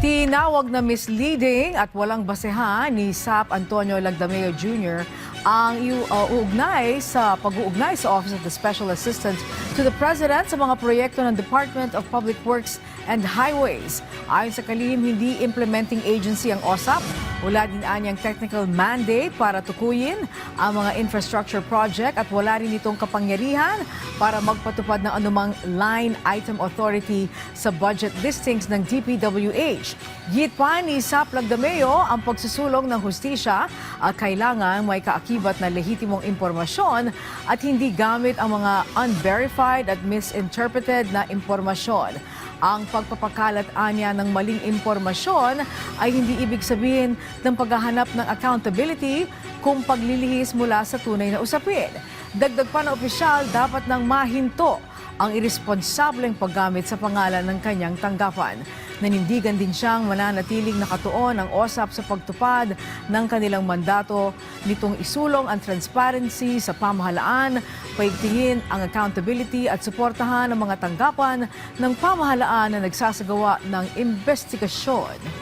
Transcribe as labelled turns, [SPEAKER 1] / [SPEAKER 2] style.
[SPEAKER 1] Tinawag na misleading at walang basehan ni SAP Antonio Lagdameo Jr. ang pag-uugnay sa Office of the Special Assistant to the President sa mga proyekto ng Department of Public Works and Highways. Ayon sa kalihim, hindi implementing agency ang OSAP. Wala din anyang technical mandate para tukuyin ang mga infrastructure project at wala rin itong kapangyarihan para magpatupad ng anumang line item authority sa budget listings ng DPWH. Git pa ni SAP Lagdameo ang pagsusulong ng hustisya at kailangan may kaakibat na lehitimong impormasyon at hindi gamit ang mga unverified at misinterpreted na impormasyon. Ang pagpapakalat anya ng maling impormasyon ay hindi ibig sabihin ng paghahanap ng accountability kung paglilihis mula sa tunay na usapin. Dagdag pa na opisyal, dapat nang mahinto ang irresponsableng paggamit sa pangalan ng kanyang tanggapan. Nanindigan din siyang mananatiling nakatuon ang OSAP sa pagtupad ng kanilang mandato nitong isulong ang transparency sa pamahalaan, paigtingin ang accountability at suportahan ang mga tanggapan ng pamahalaan na nagsasagawa ng investigasyon.